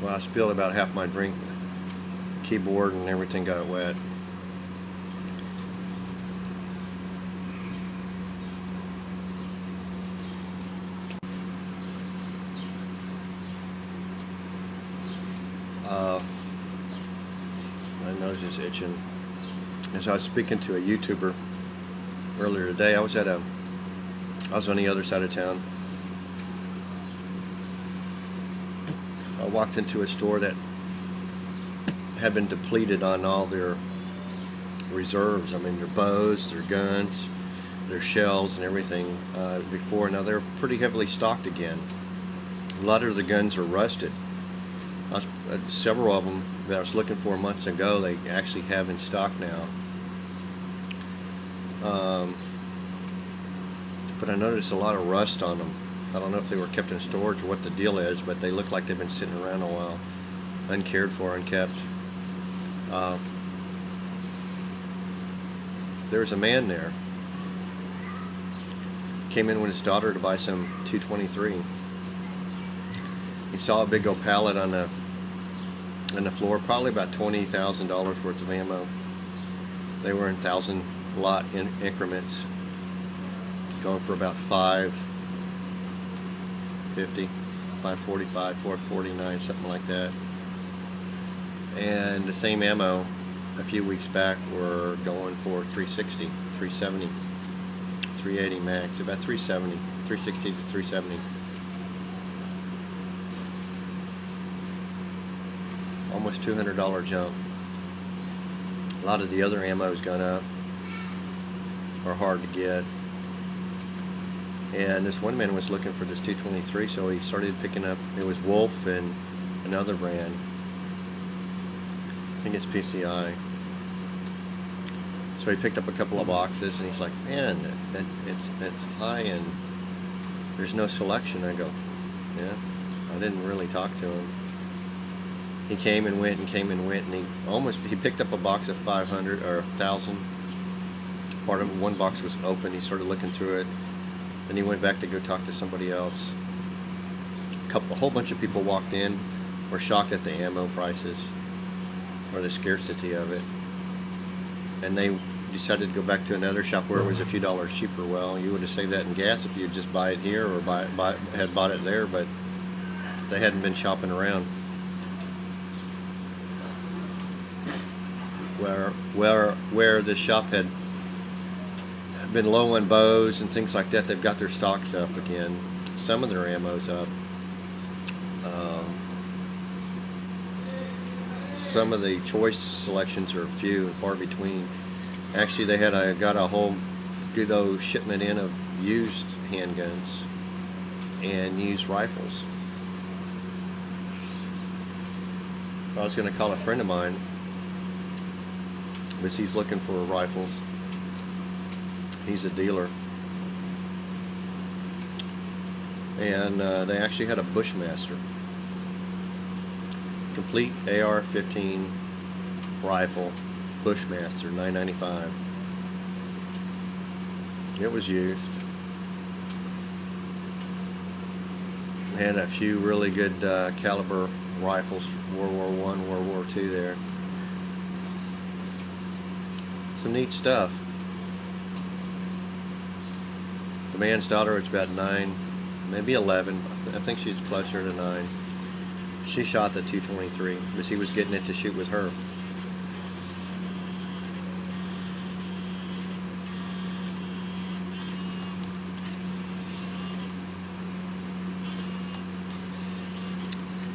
Well, I spilled about half my drink. Keyboard and everything got wet. My nose is itching. As I was speaking to a YouTuber earlier today, I was on the other side of town. I walked into a store that had been depleted on all their reserves. I mean, their bows, their guns, their shells, and everything before. Now they're pretty heavily stocked again. A lot of the guns are rusted. Several of them that I was looking for months ago, they actually have in stock now. But I noticed a lot of rust on them. I don't know if they were kept in storage or what the deal is, but they look like they've been sitting around a while, uncared for, unkept. There was a man there. Came in with his daughter to buy some 223. He saw a big old pallet on the floor, probably about $20,000 worth of ammo. They were in 1,000 lot increments, going for about $550, $545, $449, something like that. And the same ammo a few weeks back were going for $360, $370, $380 max, about $370, $360 to $370. Almost $200 jump. A lot of the other ammo's gone up, or hard to get. And this one man was looking for this 223, so he started picking up. It was Wolf and another brand. I think it's PCI. So he picked up a couple of boxes, and he's like, "Man, it's high, and there's no selection." I go, "Yeah." I didn't really talk to him. He came and went and came and went, and he picked up a box of 500 or 1,000. Part of one box was open. He started looking through it. Then he went back to go talk to somebody else. A whole bunch of people walked in, were shocked at the ammo prices or the scarcity of it, and they decided to go back to another shop where it was a few dollars cheaper. Well, you would have saved that in gas if you would just buy it here or had bought it there, but they hadn't been shopping around. Where the shop had been low on bows and things like that, they've got their stocks up again. Some of their ammo's up. Some of the choice selections are few and far between. Actually, they got a whole good old shipment in of used handguns and used rifles. I was going to call a friend of mine, because he's looking for rifles. He's a dealer, and they actually had a Bushmaster, complete AR-15 rifle, Bushmaster, $995. It was used. It had a few really good caliber rifles, World War I, World War II there. Some neat stuff. The man's daughter was about 9, maybe 11. I think she's closer to 9. She shot the 223 because he was getting it to shoot with her.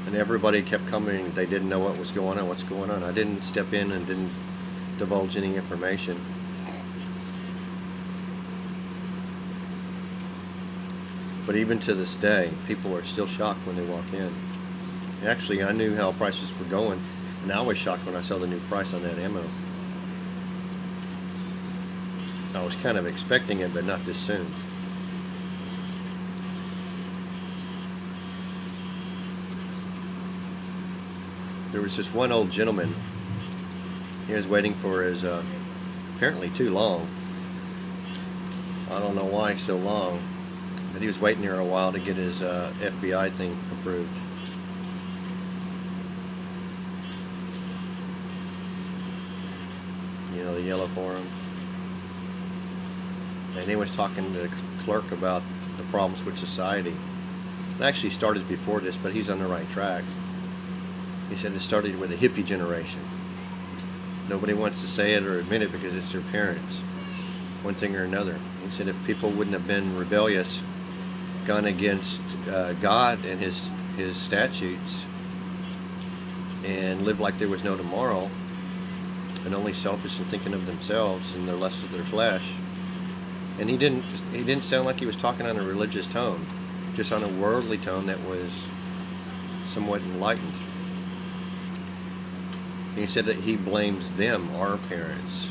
And everybody kept coming. They didn't know what was going on. What's going on? I didn't step in and didn't divulge any information. But even to this day, people are still shocked when they walk in. Actually, I knew how prices were going, and I was shocked when I saw the new price on that ammo. I was kind of expecting it, but not this soon. There was this one old gentleman. He was waiting for his, apparently too long. I don't know why so long, but he was waiting there a while to get his FBI thing approved. the yellow forum. And he was talking to the clerk about the problems with society. It actually started before this, but he's on the right track. He said it started with the hippie generation. Nobody wants to say it or admit it because it's their parents, one thing or another. He said if people wouldn't have been rebellious, gone against God and his statutes, and lived like there was no tomorrow, and only selfish and thinking of themselves and the lust of their flesh. And he didn't sound like he was talking on a religious tone, just on a worldly tone that was somewhat enlightened. He said that he blames them, our parents,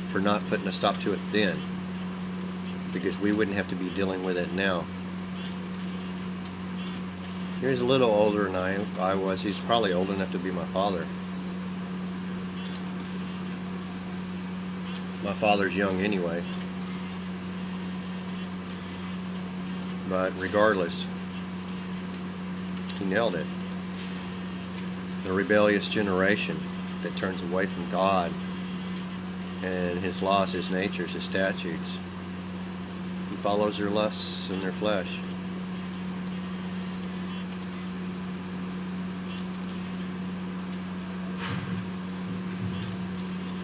for not putting a stop to it then, because we wouldn't have to be dealing with it now. He was a little older than I was. He's probably old enough to be my father. My father's young anyway. But regardless, he nailed it. The rebellious generation that turns away from God and his laws, his natures, his statutes, and follows their lusts and their flesh.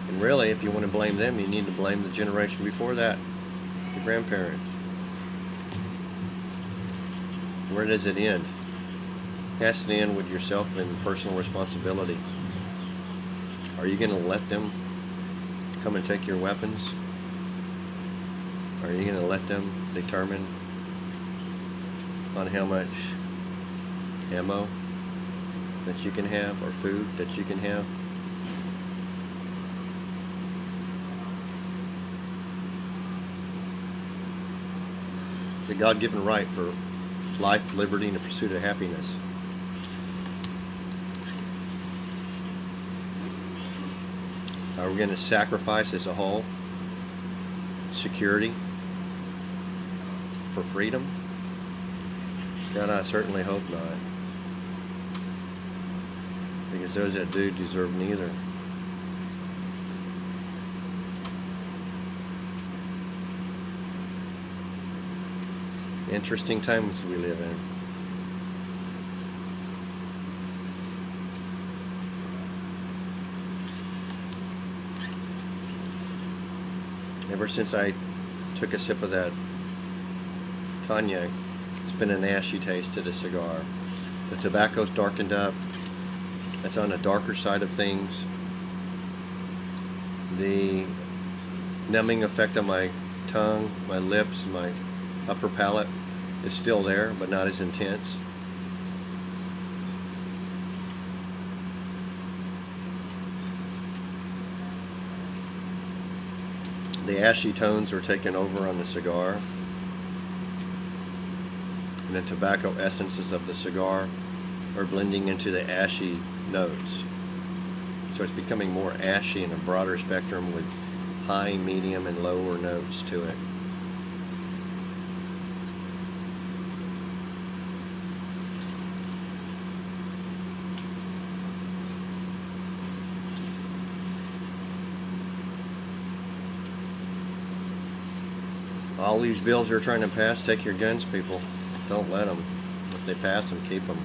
And really, if you want to blame them, you need to blame the generation before that, the grandparents. Where does it end? It has to end with yourself and personal responsibility. Are you going to let them come and take your weapons? Are you going to let them determine on how much ammo that you can have or food that you can have? It's a God-given right for life, liberty, and the pursuit of happiness. Are we going to sacrifice as a whole security for freedom? God, I certainly hope not. Because those that do deserve neither. Interesting times we live in. Ever since I took a sip of that cognac, it's been an ashy taste to the cigar. The tobacco's darkened up. It's on the darker side of things. The numbing effect on my tongue, my lips, my upper palate is still there, but not as intense. The ashy tones are taking over on the cigar, and the tobacco essences of the cigar are blending into the ashy notes. So it's becoming more ashy in a broader spectrum with high, medium, and lower notes to it. All these bills they're trying to pass, take your guns, people. Don't let them. If they pass them, keep them.